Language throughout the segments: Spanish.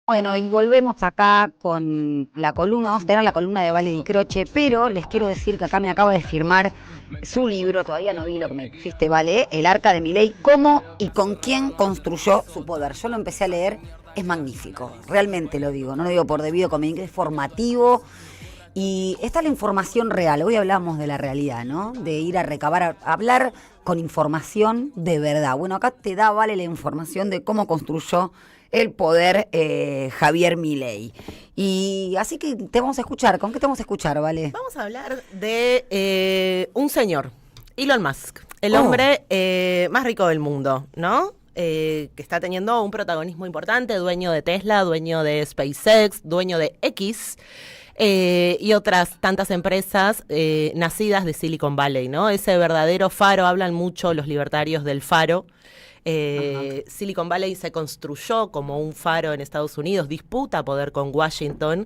Bueno, y volvemos acá con la columna, vamos a tener la columna de Vale Di Croce, pero les quiero decir que acá me acaba de firmar su libro, todavía no vi lo que me dijiste, Vale, El Arca de Milei, cómo y con quién construyó su poder. Yo lo empecé a leer, es magnífico, realmente lo digo, no lo digo por debido conveniente, es formativo y está la información real. Hoy hablamos de la realidad, ¿no? De ir a recabar, a hablar con información de verdad. Bueno, acá te da, Vale, la información de cómo construyó el poder Javier Milei. Y así que te vamos a escuchar. ¿Con qué te vamos a escuchar, Vale? Vamos a hablar de un señor, Elon Musk, el Oh, hombre más rico del mundo, ¿no? Que está teniendo un protagonismo importante, dueño de Tesla, dueño de SpaceX, dueño de X. Y otras tantas empresas nacidas de Silicon Valley, ¿no? Ese verdadero faro, hablan mucho los libertarios del faro. ajá. Silicon Valley se construyó como un faro en Estados Unidos, disputa poder con Washington.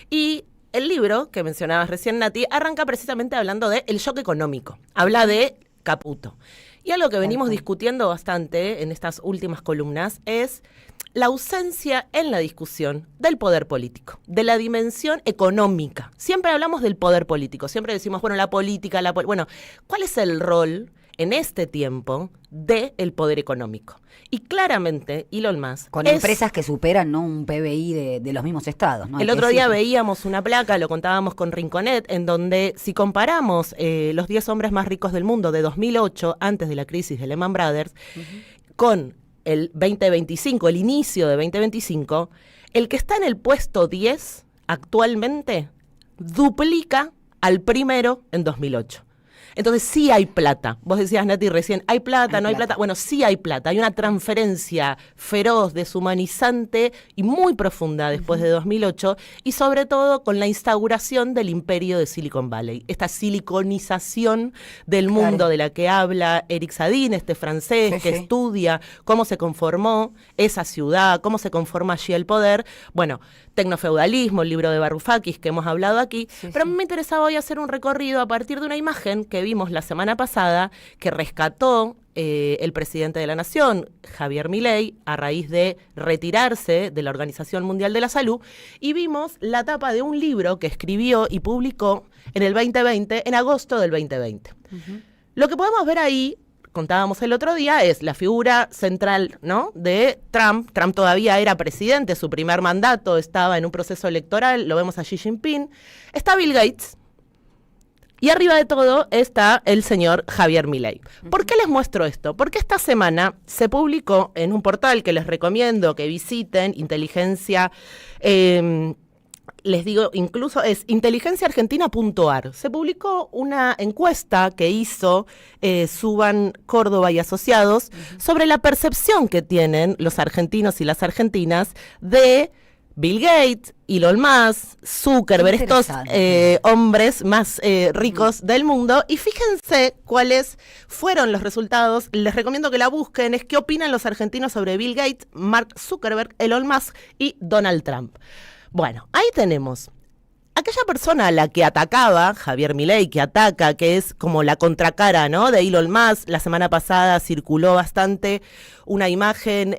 Y el libro que mencionabas recién, Nati, arranca precisamente hablando del shock económico. Habla de Caputo. Y algo que Tal venimos cual. discutiendo bastante en estas últimas columnas es la ausencia en la discusión del poder político, de la dimensión económica. Siempre hablamos del poder político, siempre decimos, bueno, la política, bueno, ¿cuál es el rol en este tiempo del poder económico? Y claramente Elon Musk Con es... empresas que superan, ¿no?, un PBI de los mismos estados, ¿no? Hay El que otro día decirlo. veíamos una placa, lo contábamos con Rinconet, en donde si comparamos los 10 hombres más ricos del mundo de 2008, antes de la crisis de Lehman Brothers, con el 2025, el inicio de 2025, el que está en el puesto 10 actualmente duplica al primero en 2008. Entonces sí hay plata. Vos decías, Nati, recién, ¿hay plata? Hay ¿No hay plata? plata. Bueno, sí hay plata. Hay una transferencia feroz, deshumanizante y muy profunda después de 2008 y sobre todo con la instauración del imperio de Silicon Valley. Esta siliconización del mundo Claro. de la que habla Eric Sadin, este francés Sí, que sí. estudia cómo se conformó esa ciudad, cómo se conforma allí el poder. Bueno, Tecnofeudalismo, el libro de Varoufakis que hemos hablado aquí, Sí, pero a mí sí. me interesaba hoy hacer un recorrido a partir de una imagen que vimos la semana pasada que rescató el presidente de la Nación, Javier Milei, a raíz de retirarse de la Organización Mundial de la Salud, y vimos la tapa de un libro que escribió y publicó en el 2020, en agosto del 2020. Lo que podemos ver ahí, contábamos el otro día, es la figura central, ¿no?, de Trump. Trump todavía era presidente, su primer mandato estaba en un proceso electoral, lo vemos a Xi Jinping. Está Bill Gates. Y arriba de todo está el señor Javier Milei. ¿Por qué les muestro esto? Porque esta semana se publicó en un portal que les recomiendo que visiten, Inteligencia, les digo, incluso es inteligenciaargentina.ar. Se publicó una encuesta que hizo Suban Córdoba y Asociados sobre la percepción que tienen los argentinos y las argentinas de Bill Gates, Elon Musk, Qué Zuckerberg, estos interesante. hombres más Ujú. ricos del mundo. Y fíjense cuáles fueron los resultados. Les recomiendo que la busquen. Es qué opinan los argentinos sobre Bill Gates, Mark Zuckerberg, Elon Musk y Donald Trump. Bueno, ahí tenemos aquella persona a la que atacaba Javier Milei, que ataca, que es como la contracara, ¿no?, de Elon Musk. La semana pasada circuló bastante una imagen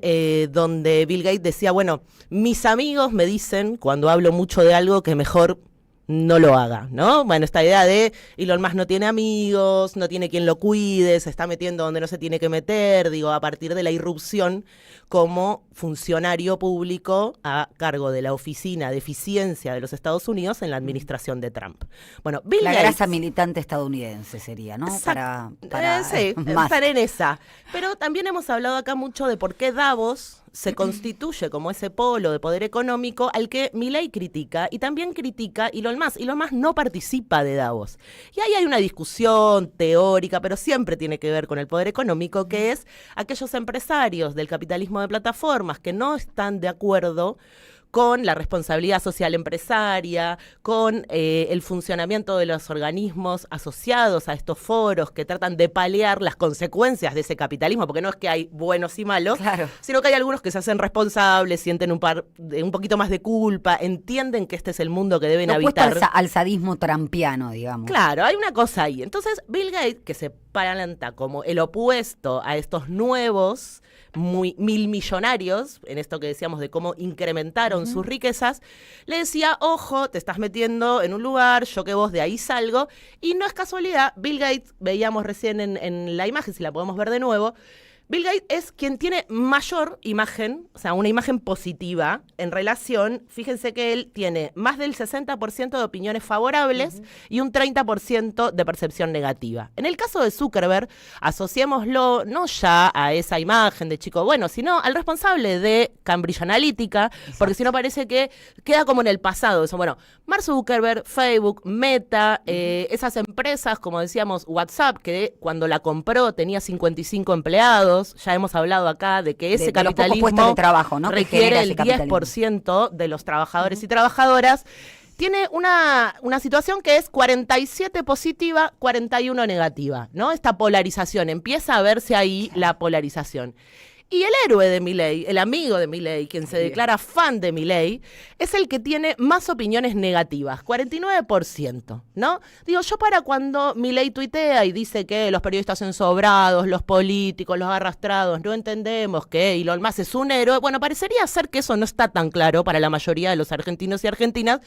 donde Bill Gates decía, bueno, mis amigos me dicen cuando hablo mucho de algo que mejor no lo haga, ¿no? Bueno, esta idea de Elon Musk no tiene amigos, no tiene quien lo cuide, se está metiendo donde no se tiene que meter, digo, a partir de la irrupción como funcionario público a cargo de la Oficina de Eficiencia de los Estados Unidos en la administración de Trump. Bueno, Bill La grasa Gates... militante estadounidense sería, ¿no? Exacto. Para Sí, más. estar en esa. Pero también hemos hablado acá mucho de por qué Davos se constituye como ese polo de poder económico al que Milei critica y también critica Elon Musk. Elon Musk no participa de Davos. Y ahí hay una discusión teórica, pero siempre tiene que ver con el poder económico, que es aquellos empresarios del capitalismo de plataformas que no están de acuerdo con la responsabilidad social empresaria, con el funcionamiento de los organismos asociados a estos foros que tratan de paliar las consecuencias de ese capitalismo, porque no es que hay buenos y malos, Claro. sino que hay algunos que se hacen responsables, sienten un poquito más de culpa, entienden que este es el mundo que deben Lo opuesto habitar. al sadismo trampiano, digamos. Claro, hay una cosa ahí. Entonces, Bill Gates, que se planta como el opuesto a estos nuevos muy milmillonarios, en esto que decíamos de cómo incrementaron sus riquezas, le decía, ojo, te estás metiendo en un lugar, yo que vos de ahí salgo, y no es casualidad, Bill Gates, veíamos recién en la imagen, si la podemos ver de nuevo, Bill Gates es quien tiene mayor imagen, o sea, una imagen positiva en relación, fíjense que él tiene más del 60% de opiniones favorables y un 30% de percepción negativa. En el caso de Zuckerberg, asociémoslo no ya a esa imagen de chico bueno, sino al responsable de Cambridge Analytica, porque si no parece que queda como en el pasado. Eso, bueno, Mark Zuckerberg, Facebook, Meta, esas empresas, como decíamos, WhatsApp, que cuando la compró tenía 55 empleados. Ya hemos hablado acá de que ese capitalismo de trabajo, ¿no? requiere el 10% de los trabajadores y trabajadoras. Tiene una situación que es 47 positiva, 41 negativa, ¿no? Esta polarización, empieza a verse ahí la polarización. Y el héroe de Milei, el amigo de Milei, quien se declara fan de Milei, es el que tiene más opiniones negativas, 49%, ¿no? Digo, yo para cuando Milei tuitea y dice que los periodistas son sobrados, los políticos, los arrastrados, no entendemos que Elon Musk es un héroe, bueno, parecería ser que eso no está tan claro para la mayoría de los argentinos y argentinas,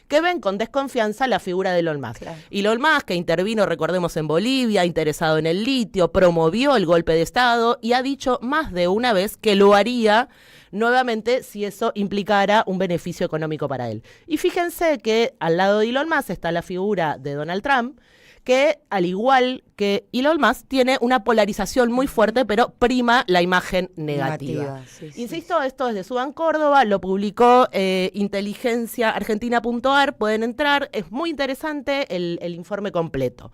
que ven con desconfianza la figura de Elon Musk. Claro. Elon Musk, que intervino, recordemos, en Bolivia, interesado en el litio, promovió el golpe de Estado y ha dicho más de una vez que lo haría nuevamente si eso implicara un beneficio económico para él. Y fíjense que al lado de Elon Musk está la figura de Donald Trump, que al igual que Elon Musk tiene una polarización muy fuerte, pero prima la imagen negativa. Sí, insisto, esto es de Suban Córdoba, lo publicó inteligenciaargentina.ar, pueden entrar, es muy interesante el informe completo.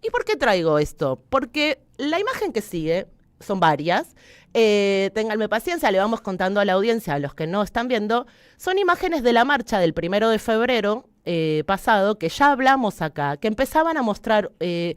¿Y por qué traigo esto? Porque la imagen que sigue, son varias, ténganme paciencia, le vamos contando a la audiencia, a los que no están viendo, son imágenes de la marcha del 1 de febrero, pasado, que ya hablamos acá, que empezaban a mostrar que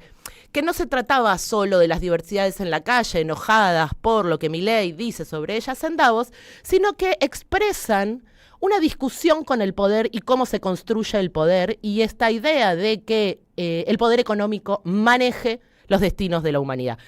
no se trataba solo de las diversidades en la calle, enojadas por lo que Milei dice sobre ellas en Davos, sino que expresan una discusión con el poder y cómo se construye el poder, y esta idea de que el poder económico maneje los destinos de la humanidad.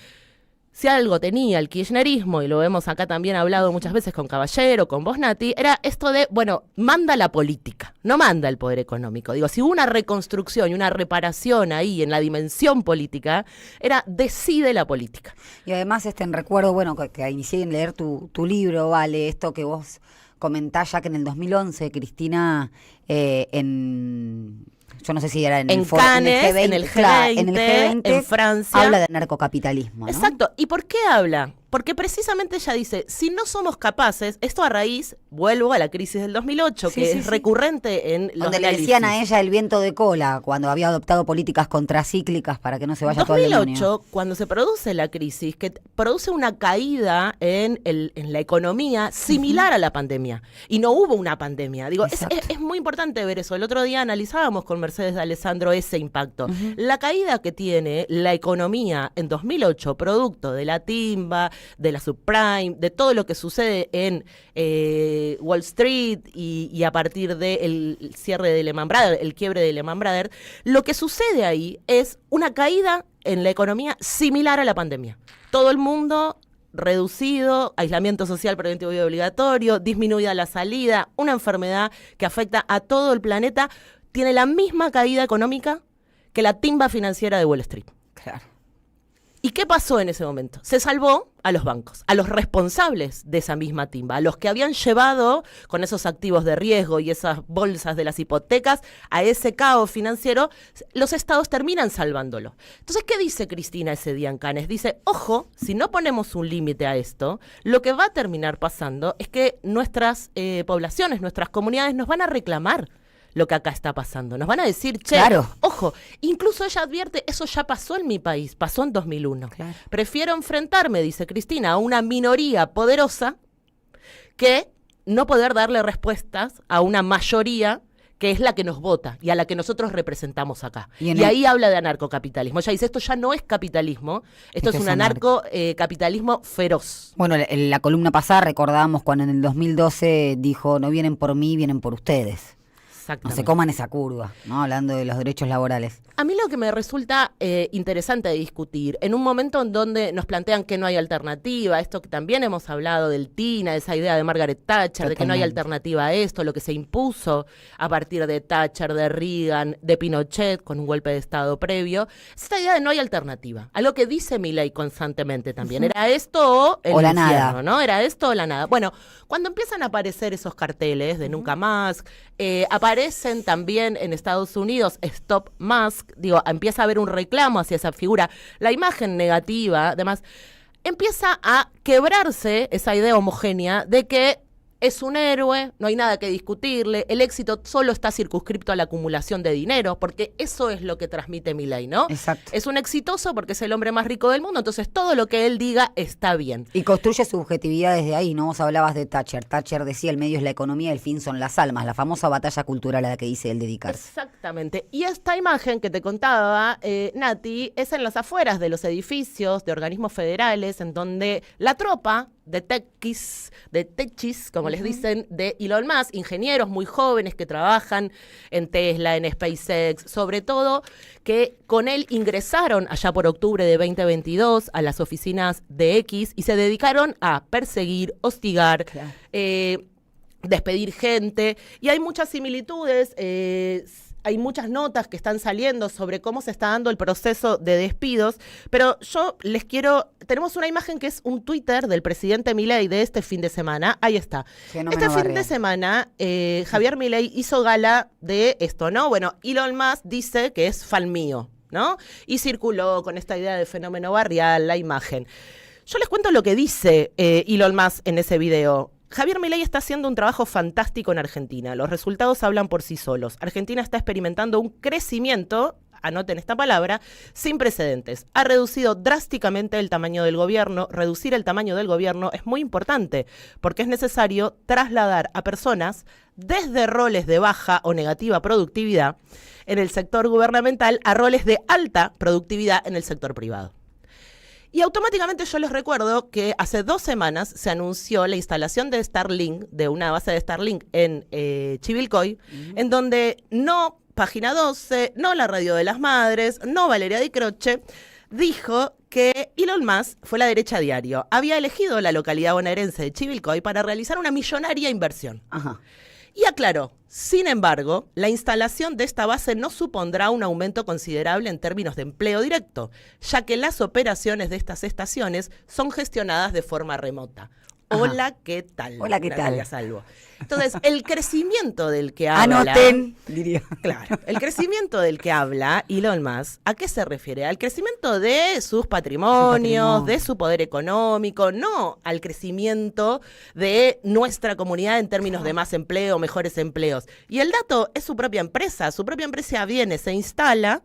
Si algo tenía el kirchnerismo, y lo hemos acá también hablado muchas veces con Caballero, con vos, Nati, era esto de, bueno, manda la política, no manda el poder económico. Digo, si hubo una reconstrucción y una reparación ahí en la dimensión política, era decide la política. Y además, recuerdo, bueno, que inicié en leer tu libro, Vale, esto que vos comentás ya que en el 2011, Cristina, yo no sé si era en Cannes, en el G20, en Francia. Habla de narcocapitalismo, ¿no? Exacto. ¿Y por qué habla? Porque precisamente ella dice, si no somos capaces, esto a raíz, vuelvo a la crisis del 2008, que es recurrente en los donde análisis. Le decían a ella el viento de cola, cuando había adoptado políticas contracíclicas para que no se vaya todo el demonio. 2008, cuando se produce la crisis, que produce una caída en la economía similar a la pandemia. Y no hubo una pandemia. Digo, es muy importante ver eso. El otro día analizábamos con Mercedes de Alessandro ese impacto. La caída que tiene la economía en 2008, producto de la timba, de la subprime, de todo lo que sucede en Wall Street y a partir del cierre de Lehman Brothers, el quiebre de Lehman Brothers, lo que sucede ahí es una caída en la economía similar a la pandemia. Todo el mundo reducido, aislamiento social preventivo y obligatorio, disminuida la salida, una enfermedad que afecta a todo el planeta, tiene la misma caída económica que la timba financiera de Wall Street. Claro. ¿Y qué pasó en ese momento? Se salvó a los bancos, a los responsables de esa misma timba, a los que habían llevado con esos activos de riesgo y esas bolsas de las hipotecas a ese caos financiero, los estados terminan salvándolo. Entonces, ¿qué dice Cristina ese día en Cannes? Dice, ojo, si no ponemos un límite a esto, lo que va a terminar pasando es que nuestras poblaciones, nuestras comunidades nos van a reclamar lo que acá está pasando. Nos van a decir, che, claro, ojo, incluso ella advierte, eso ya pasó en mi país, pasó en 2001. Claro. Prefiero enfrentarme, dice Cristina, a una minoría poderosa que no poder darle respuestas a una mayoría que es la que nos vota y a la que nosotros representamos acá. Y ahí habla de anarcocapitalismo. Ella dice, esto ya no es capitalismo, esto es un anarcocapitalismo feroz. Bueno, en la columna pasada recordábamos cuando en el 2012 dijo, no vienen por mí, vienen por ustedes. Exactamente. No se coman esa curva, ¿no? Hablando de los derechos laborales. A mí lo que me resulta interesante de discutir, en un momento en donde nos plantean que no hay alternativa, esto que también hemos hablado del TINA, esa idea de Margaret Thatcher, de que no hay alternativa a esto, lo que se impuso a partir de Thatcher, de Reagan, de Pinochet, con un golpe de Estado previo, es esta idea de no hay alternativa. A lo que dice Milei constantemente también. Era esto o el o la infierno, nada. ¿no? Era esto o la nada. Bueno, cuando empiezan a aparecer esos carteles de Nunca Más, aparecen también en Estados Unidos Stop Musk, digo, empieza a haber un reclamo hacia esa figura. La imagen negativa, además, empieza a quebrarse esa idea homogénea de que es un héroe, no hay nada que discutirle, el éxito solo está circunscripto a la acumulación de dinero, porque eso es lo que transmite Milei, ¿no? Exacto. Es un exitoso porque es el hombre más rico del mundo, entonces todo lo que él diga está bien. Y construye subjetividad desde ahí, ¿no? Vos hablabas de Thatcher. Thatcher decía, el medio es la economía, el fin son las almas, la famosa batalla cultural a la que dice él dedicarse. Exactamente. Y esta imagen que te contaba, Nati, es en las afueras de los edificios, de organismos federales, en donde la tropa de techis, como les dicen, de Elon Musk, ingenieros muy jóvenes que trabajan en Tesla, en SpaceX, sobre todo, que con él ingresaron allá por octubre de 2022 a las oficinas de X y se dedicaron a perseguir, hostigar, Claro. Despedir gente, y hay muchas similitudes, hay muchas notas que están saliendo sobre cómo se está dando el proceso de despidos, pero yo les quiero, tenemos una imagen que es un Twitter del presidente Milei de este fin de semana, ahí está. Fenómeno Este fin barrial. de semana, Javier Milei hizo gala de esto, ¿no? Bueno, Elon Musk dice que es fan mío, ¿no? Y circuló con esta idea de fenómeno barrial, la imagen. Yo les cuento lo que dice Elon Musk en ese video. Javier Milei está haciendo un trabajo fantástico en Argentina. Los resultados hablan por sí solos. Argentina está experimentando un crecimiento, anoten esta palabra, sin precedentes. Ha reducido drásticamente el tamaño del gobierno. Reducir el tamaño del gobierno es muy importante porque es necesario trasladar a personas desde roles de baja o negativa productividad en el sector gubernamental a roles de alta productividad en el sector privado. Y automáticamente yo les recuerdo que hace 2 semanas se anunció la instalación de Starlink, de una base de Starlink en Chivilcoy, en donde no Página 12, no la Radio de las Madres, no Valeria Di Croce, dijo que Elon Musk fue la derecha diario. Había elegido la localidad bonaerense de Chivilcoy para realizar una millonaria inversión. Ajá. Y aclaró, sin embargo, la instalación de esta base no supondrá un aumento considerable en términos de empleo directo, ya que las operaciones de estas estaciones son gestionadas de forma remota. Ajá. Hola, ¿qué tal? Hola, ¿qué Natalia tal? Salvo. Entonces, el crecimiento del que habla... Anoten, diría. Claro, el crecimiento del que habla Elon Musk, ¿a qué se refiere? Al crecimiento de sus patrimonios, de su poder económico, no al crecimiento de nuestra comunidad en términos de más empleo, mejores empleos. Y el dato es su propia empresa viene, se instala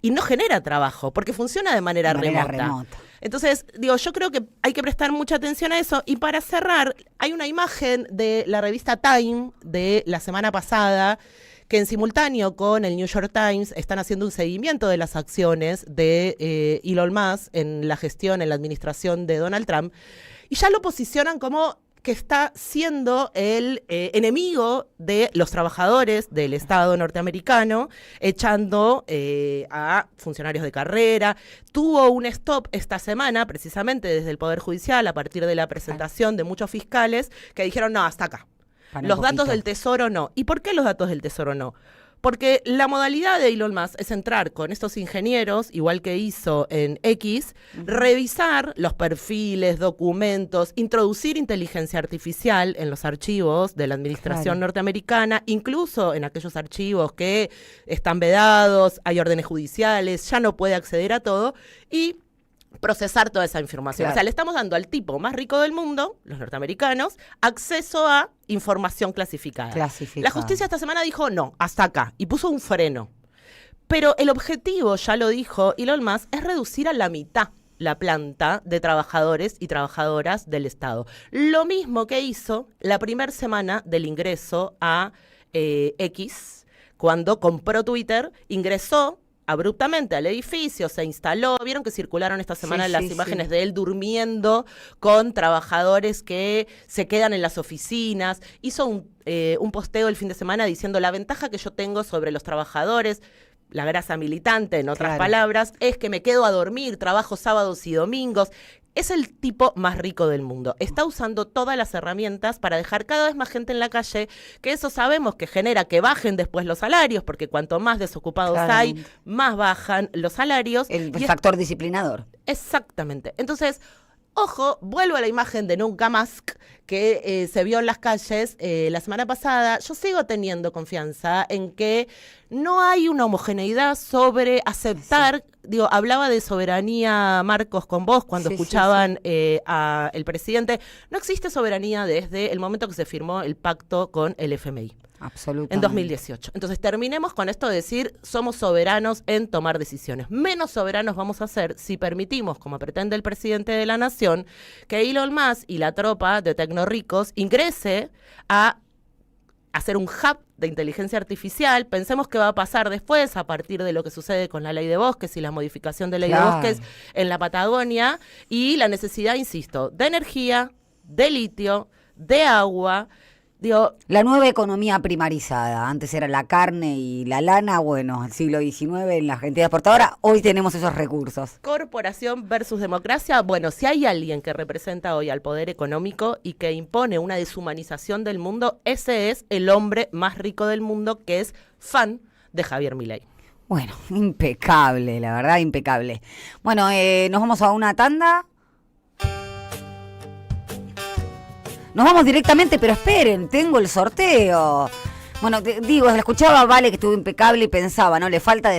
y no genera trabajo, porque funciona de manera remota. Entonces, digo, yo creo que hay que prestar mucha atención a eso. Y para cerrar, hay una imagen de la revista Time de la semana pasada, que en simultáneo con el New York Times están haciendo un seguimiento de las acciones de Elon Musk en la gestión, en la administración de Donald Trump, y ya lo posicionan como que está siendo el enemigo de los trabajadores del Estado norteamericano, echando a funcionarios de carrera. Tuvo un stop esta semana, precisamente desde el Poder Judicial, a partir de la presentación de muchos fiscales, que dijeron, no, hasta acá. Los datos del Tesoro no. ¿Y por qué los datos del Tesoro no? Porque la modalidad de Elon Musk es entrar con estos ingenieros, igual que hizo en X, revisar los perfiles, documentos, introducir inteligencia artificial en los archivos de la administración norteamericana, incluso en aquellos archivos que están vedados, hay órdenes judiciales, ya no puede acceder a todo, y procesar toda esa información. O sea, le estamos dando al tipo más rico del mundo, los norteamericanos, acceso a información clasificada. La justicia esta semana dijo, no, hasta acá, y puso un freno. Pero el objetivo, ya lo dijo Elon Musk, es reducir a la mitad la planta de trabajadores y trabajadoras del Estado. Lo mismo que hizo la primera semana del ingreso a X, cuando compró Twitter, ingresó abruptamente al edificio, se instaló. Vieron que circularon esta semana Sí, las sí, imágenes sí. de él durmiendo con trabajadores que se quedan en las oficinas. Hizo un posteo el fin de semana diciendo: la ventaja que yo tengo sobre los trabajadores, la grasa militante, en otras Claro. palabras, es que me quedo a dormir, trabajo sábados y domingos. Es el tipo más rico del mundo. Está usando todas las herramientas para dejar cada vez más gente en la calle, que eso sabemos que genera que bajen después los salarios, porque cuanto más desocupados hay, Claramente. más bajan los salarios. El Y es- factor disciplinador. Exactamente. Entonces, ojo, vuelvo a la imagen de Nunca Musk que se vio en las calles la semana pasada. Yo sigo teniendo confianza en que no hay una homogeneidad sobre aceptar. Digo, hablaba de soberanía Marcos con vos cuando Sí, sí, escuchaban al presidente. No existe soberanía desde el momento que se firmó el pacto con el FMI. Absolutamente. En 2018. Entonces terminemos con esto de decir somos soberanos en tomar decisiones. Menos soberanos vamos a ser si permitimos, como pretende el presidente de la nación, que Elon Musk y la tropa de tecnorricos ingrese a hacer un hub de inteligencia artificial. Pensemos qué va a pasar después a partir de lo que sucede con la ley de bosques y la modificación de ley de Claro. bosques en la Patagonia y la necesidad, insisto, de energía, de litio, de agua. Digo, La nueva economía primarizada. Antes era la carne y la lana. Bueno, el siglo XIX en la Argentina exportadora. Hoy tenemos esos recursos. corporación versus democracia. Bueno, si hay alguien que representa hoy al poder económico y que impone una deshumanización del mundo, ese es el hombre más rico del mundo, que es fan de Javier Milei. Bueno, impecable, la verdad, impecable. Bueno, nos vamos a una tanda. Nos vamos directamente, pero esperen, tengo el sorteo. Bueno, digo, la escuchaba a Vale que estuvo impecable y pensaba, ¿no? Le falta